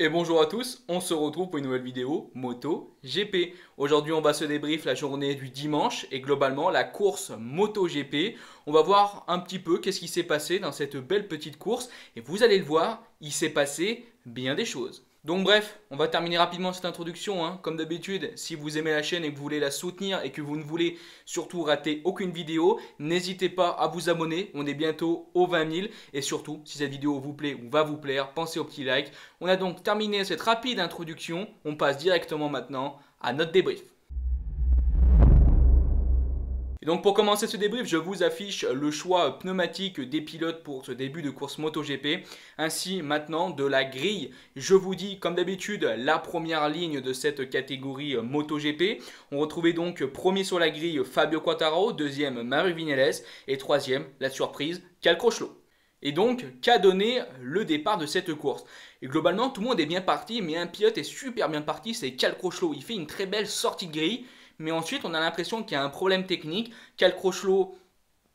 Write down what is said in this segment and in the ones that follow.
Et bonjour à tous, on se retrouve pour une nouvelle vidéo Moto GP. Aujourd'hui on va se débrief la journée du dimanche et globalement la course Moto GP. On va voir un petit peu qu'est-ce qui s'est passé dans cette belle petite course et vous allez le voir, il s'est passé bien des choses. Donc bref, on va terminer rapidement cette introduction, hein. Comme d'habitude, si vous aimez la chaîne et que vous voulez la soutenir et que vous ne voulez surtout rater aucune vidéo, n'hésitez pas à vous abonner, on est bientôt aux 20 000 et surtout, si cette vidéo vous plaît ou va vous plaire, pensez au petit like. On a donc terminé cette rapide introduction, on passe directement maintenant à notre débrief. Et donc pour commencer ce débrief, je vous affiche le choix pneumatique des pilotes pour ce début de course MotoGP, ainsi maintenant de la grille. Je vous dis comme d'habitude la première ligne de cette catégorie MotoGP. On retrouvait donc premier sur la grille Fabio Quartararo, deuxième Maverick Viñales et troisième, la surprise, Cal Crutchlow. Et donc, qu'a donné le départ de cette course? Et globalement, tout le monde est bien parti, mais un pilote est super bien parti, c'est Cal Crutchlow. Il fait une très belle sortie de grille. Mais ensuite, on a l'impression qu'il y a un problème technique. Cal Crutchlow,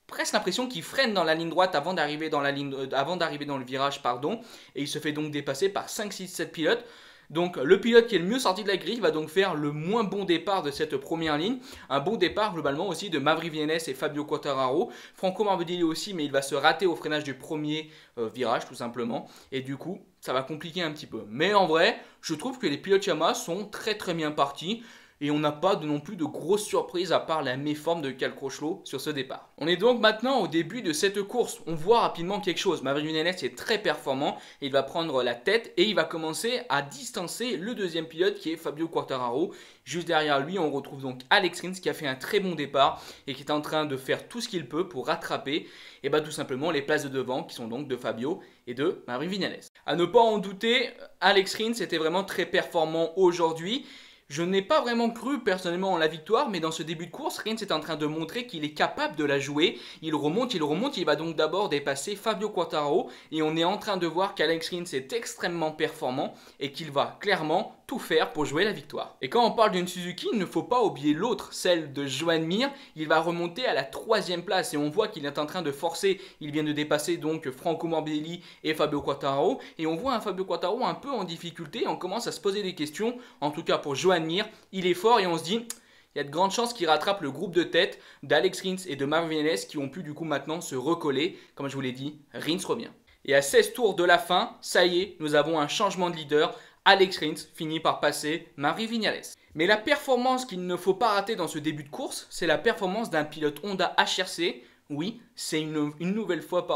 presque l'impression qu'il freine dans la ligne droite avant d'arriver dans le virage, pardon. Et il se fait donc dépasser par 5, 6, 7 pilotes. Donc le pilote qui est le mieux sorti de la grille va donc faire le moins bon départ de cette première ligne. Un bon départ globalement aussi de Maverick Viñales et Fabio Quartararo. Franco Morbidelli aussi, mais il va se rater au freinage du premier virage tout simplement. Et du coup, ça va compliquer un petit peu. Mais en vrai, je trouve que les pilotes Yamaha sont très bien partis. Et on n'a pas non plus de grosses surprises à part la méforme de Cal Crutchlow sur ce départ. On est donc maintenant au début de cette course. On voit rapidement quelque chose. Maverick Viñales est très performant. Il va prendre la tête et il va commencer à distancer le deuxième pilote qui est Fabio Quartararo. Juste derrière lui, on retrouve donc Alex Rins qui a fait un très bon départ et qui est en train de faire tout ce qu'il peut pour rattraper tout simplement les places de devant qui sont donc de Fabio et de Maverick Viñales. À ne pas en douter, Alex Rins était vraiment très performant aujourd'hui. Je n'ai pas vraiment cru personnellement en la victoire, mais dans ce début de course, Rins est en train de montrer qu'il est capable de la jouer. Il remonte, il va donc d'abord dépasser Fabio Quartararo et on est en train de voir qu'Alex Rins est extrêmement performant et qu'il va clairement tout faire pour jouer la victoire. Et quand on parle d'une Suzuki, il ne faut pas oublier l'autre, celle de Joan Mir. Il va remonter à la 3e place et on voit qu'il est en train de forcer. Il vient de dépasser donc Franco Morbidelli et Fabio Quartararo et on voit un Fabio Quartararo un peu en difficulté. On commence à se poser des questions, en tout cas pour Joan Mir, il est fort et on se dit il y a de grandes chances qu'il rattrape le groupe de tête d'Alex Rins et de Maverick Viñales qui ont pu du coup maintenant se recoller. Comme je vous l'ai dit, Rins revient. Et à 16 tours de la fin, ça y est, nous avons un changement de leader. Alex Rins finit par passer Maverick Viñales. Mais la performance qu'il ne faut pas rater dans ce début de course, c'est la performance d'un pilote Honda HRC. Oui, c'est une nouvelle fois,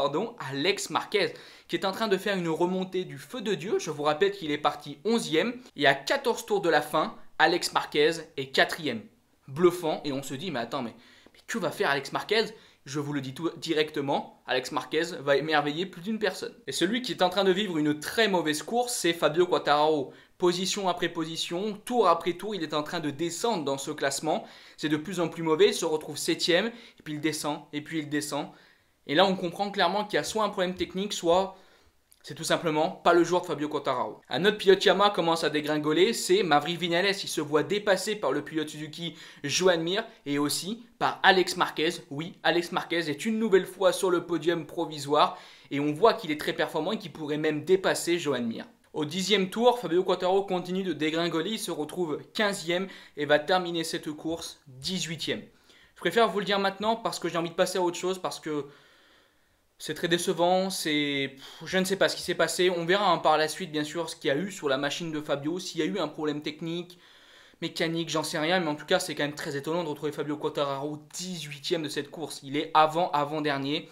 Alex Marquez, qui est en train de faire une remontée du feu de Dieu. Je vous rappelle qu'il est parti 11e et à 14 tours de la fin, Alex Marquez est 4e. Bluffant et on se dit, mais attends, mais que va faire Alex Marquez? Je vous le dis tout directement, Alex Marquez va émerveiller plus d'une personne. Et celui qui est en train de vivre une très mauvaise course, c'est Fabio Quartararo. Position après position, tour après tour, il est en train de descendre dans ce classement. C'est de plus en plus mauvais, il se retrouve 7e, et puis il descend, et puis il descend. Et là, on comprend clairement qu'il y a soit un problème technique, soit c'est tout simplement pas le joueur de Fabio Quartararo. Un autre pilote Yamaha commence à dégringoler, c'est Maverick Viñales. Il se voit dépassé par le pilote Suzuki Joan Mir et aussi par Alex Marquez. Oui, Alex Marquez est une nouvelle fois sur le podium provisoire et on voit qu'il est très performant et qu'il pourrait même dépasser Joan Mir. Au 10e tour, Fabio Quartararo continue de dégringoler, il se retrouve 15e et va terminer cette course 18e. Je préfère vous le dire maintenant parce que j'ai envie de passer à autre chose, parce que c'est très décevant, je ne sais pas ce qui s'est passé. On verra par la suite, bien sûr, ce qu'il y a eu sur la machine de Fabio. S'il y a eu un problème technique, mécanique, j'en sais rien. Mais en tout cas, c'est quand même très étonnant de retrouver Fabio Quartararo 18e de cette course. Il est avant-dernier.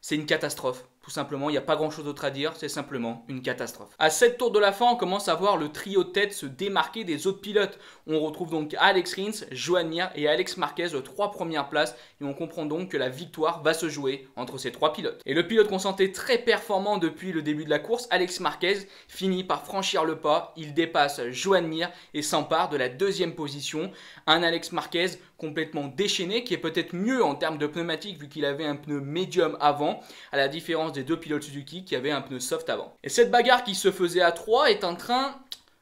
C'est une catastrophe. Tout simplement, il n'y a pas grand chose d'autre à dire, c'est simplement une catastrophe. À 7 tours de la fin, on commence à voir le trio de tête se démarquer des autres pilotes. On retrouve donc Alex Rins, Joan Mir et Alex Marquez aux 3 premières places et on comprend donc que la victoire va se jouer entre ces 3 pilotes. Et le pilote qu'on sentait très performant depuis le début de la course, Alex Marquez, finit par franchir le pas. Il dépasse Joan Mir et s'empare de la 2e position. Un Alex Marquez complètement déchaîné qui est peut-être mieux en termes de pneumatique vu qu'il avait un pneu médium avant, à la différence des 2 pilotes Suzuki qui avaient un pneu soft avant. Et cette bagarre qui se faisait à 3 est en train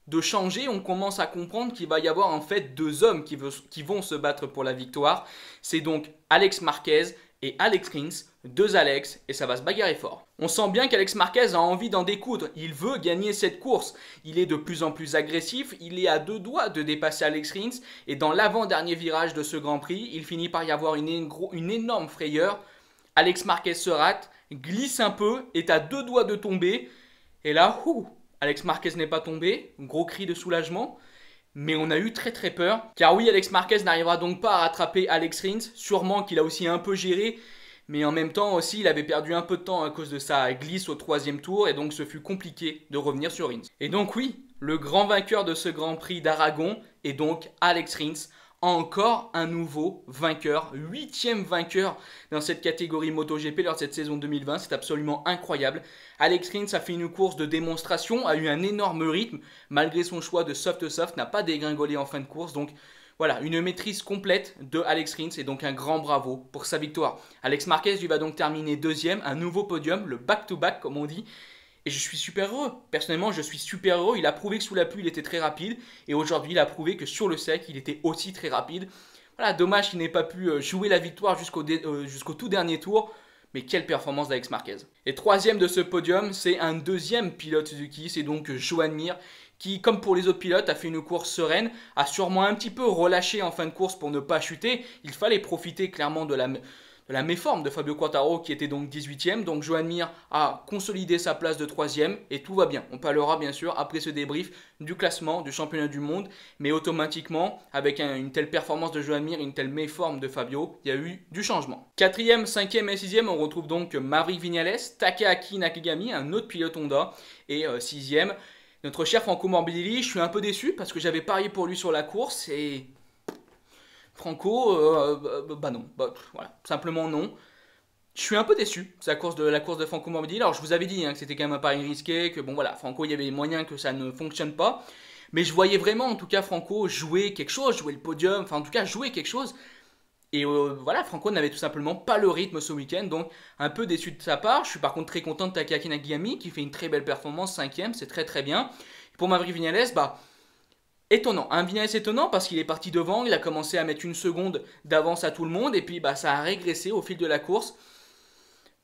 de changer. On commence à comprendre qu'il va y avoir en fait 2 hommes qui vont se battre pour la victoire. C'est donc Alex Marquez et Alex Rins 2 Alex et ça va se bagarrer fort. On sent bien qu'Alex Marquez a envie d'en découdre, il veut gagner cette course. Il est de plus en plus agressif, il est à 2 doigts de dépasser Alex Rins et dans l'avant-dernier virage de ce Grand Prix, il finit par y avoir une énorme frayeur. Alex Marquez se rate, glisse un peu, est à 2 doigts de tomber et là, Alex Marquez n'est pas tombé, gros cri de soulagement. Mais on a eu très peur, car oui, Alex Marquez n'arrivera donc pas à rattraper Alex Rins, sûrement qu'il a aussi un peu géré, mais en même temps aussi il avait perdu un peu de temps à cause de sa glisse au 3e tour, et donc ce fut compliqué de revenir sur Rins. Et donc oui, le grand vainqueur de ce Grand Prix d'Aragon est donc Alex Rins, encore un nouveau vainqueur, 8e vainqueur dans cette catégorie MotoGP lors de cette saison 2020, c'est absolument incroyable. Alex Rins a fait une course de démonstration, a eu un énorme rythme, malgré son choix de soft, n'a pas dégringolé en fin de course, donc voilà, une maîtrise complète de Alex Rins et donc un grand bravo pour sa victoire. Alex Marquez lui va donc terminer 2e, un nouveau podium, le back-to-back comme on dit. Et je suis super heureux. Personnellement, je suis super heureux. Il a prouvé que sous la pluie, il était très rapide. Et aujourd'hui, il a prouvé que sur le sec, il était aussi très rapide. Voilà, dommage qu'il n'ait pas pu jouer la victoire jusqu'au tout dernier tour. Mais quelle performance d'Alex Marquez. Et 3e de ce podium, c'est un 2e pilote Suzuki. C'est donc Joan Mir qui, comme pour les autres pilotes, a fait une course sereine, a sûrement un petit peu relâché en fin de course pour ne pas chuter. Il fallait profiter clairement de la méforme de Fabio Quartararo qui était donc 18e. Donc Joan Mir a consolidé sa place de 3e et tout va bien. On parlera bien sûr après ce débrief du classement du championnat du monde. Mais automatiquement, avec une telle performance de Joan Mir, une telle méforme de Fabio, il y a eu du changement. 4e, 5e et 6e, on retrouve donc Maverick Viñales, Takahaki Nakagami, un autre pilote Honda. Et 6e, notre cher Franco Morbidelli. Je suis un peu déçu parce que j'avais parié pour lui sur la course et... Franco, non, voilà, simplement non. Je suis un peu déçu de la course de Franco Morbidelli. Alors je vous avais dit que c'était quand même un pari risqué, que bon voilà, Franco il y avait moyen que ça ne fonctionne pas. Mais je voyais vraiment en tout cas Franco jouer quelque chose, jouer le podium, enfin en tout cas jouer quelque chose. Et voilà, Franco n'avait tout simplement pas le rythme ce week-end, donc un peu déçu de sa part. Je suis par contre très content de Takahaki Nakagami qui fait une très belle performance, 5e, c'est très bien. Pour Maverick Viñales, étonnant, un Viñales étonnant parce qu'il est parti devant, il a commencé à mettre 1 seconde d'avance à tout le monde et puis ça a régressé au fil de la course.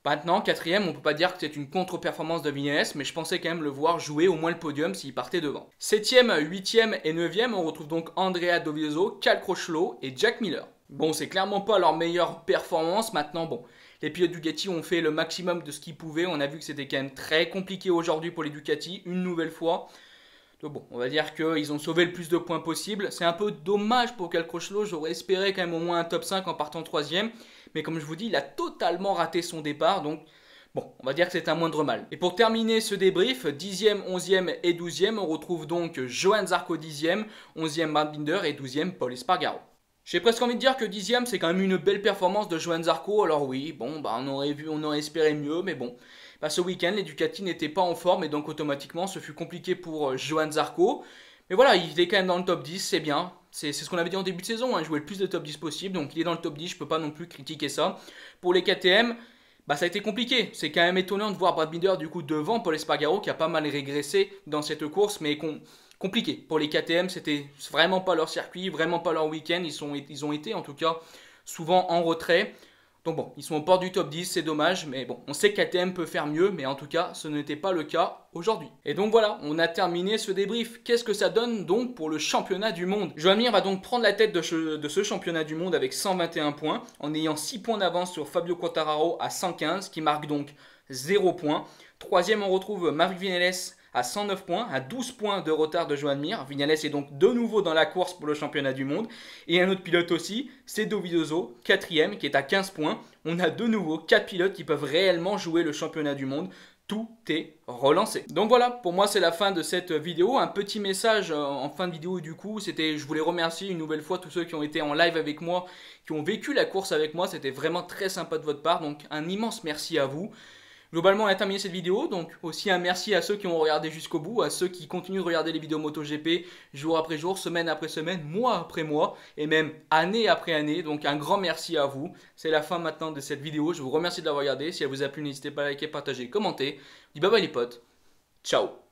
Maintenant, 4e, on ne peut pas dire que c'est une contre-performance de Viñales, mais je pensais quand même le voir jouer au moins le podium s'il partait devant. 7e, 8e et 9e, on retrouve donc Andrea Dovizioso, Cal Crutchlow et Jack Miller. Bon, c'est clairement pas leur meilleure performance. Maintenant, bon, les pilotes Ducati ont fait le maximum de ce qu'ils pouvaient. On a vu que c'était quand même très compliqué aujourd'hui pour les Ducati, une nouvelle fois. Donc bon, on va dire qu'ils ont sauvé le plus de points possible. C'est un peu dommage pour Cal Crutchlow, j'aurais espéré quand même au moins un top 5 en partant 3e. Mais comme je vous dis, il a totalement raté son départ, donc bon, on va dire que c'est un moindre mal. Et pour terminer ce débrief, 10e, 11e et 12e, on retrouve donc Johann Zarco 10e, 11e Brad Binder et 12e Pol Espargaro. J'ai presque envie de dire que 10e, c'est quand même une belle performance de Johann Zarco. Alors oui, bon, on aurait espéré mieux, mais bon. Ce week-end, les Ducati n'étaient pas en forme et donc automatiquement, ce fut compliqué pour Johann Zarco. Mais voilà, il est quand même dans le top 10, c'est bien. C'est ce qu'on avait dit en début de saison, jouer le plus de top 10 possible. Donc il est dans le top 10, je ne peux pas non plus critiquer ça. Pour les KTM, ça a été compliqué. C'est quand même étonnant de voir Brad Binder du coup devant Pol Espargaro qui a pas mal régressé dans cette course, mais compliqué. Pour les KTM, c'était vraiment pas leur circuit, vraiment pas leur week-end. Ils ont été en tout cas souvent en retrait. Donc bon, ils sont au bord du top 10, c'est dommage, mais bon, on sait que KTM peut faire mieux, mais en tout cas, ce n'était pas le cas aujourd'hui. Et donc voilà, on a terminé ce débrief. Qu'est-ce que ça donne donc pour le championnat du monde? Joan Mir va donc prendre la tête de ce championnat du monde avec 121 points, en ayant 6 points d'avance sur Fabio Quartararo à 115, qui marque donc 0 points. 3e, on retrouve Maverick Viñales à 109 points, à 12 points de retard de Joan Mir. Viñales est donc de nouveau dans la course pour le championnat du monde. Et un autre pilote aussi, c'est Dovizioso, 4e, qui est à 15 points. On a de nouveau 4 pilotes qui peuvent réellement jouer le championnat du monde. Tout est relancé. Donc voilà, pour moi c'est la fin de cette vidéo. Un petit message en fin de vidéo du coup, je voulais remercier une nouvelle fois tous ceux qui ont été en live avec moi, qui ont vécu la course avec moi. C'était vraiment très sympa de votre part, donc un immense merci à vous. Globalement, on a terminé cette vidéo, donc aussi un merci à ceux qui ont regardé jusqu'au bout, à ceux qui continuent de regarder les vidéos MotoGP jour après jour, semaine après semaine, mois après mois, et même année après année. Donc un grand merci à vous. C'est la fin maintenant de cette vidéo. Je vous remercie de l'avoir regardée. Si elle vous a plu, n'hésitez pas à liker, partager, commenter. Je dis bye bye les potes. Ciao.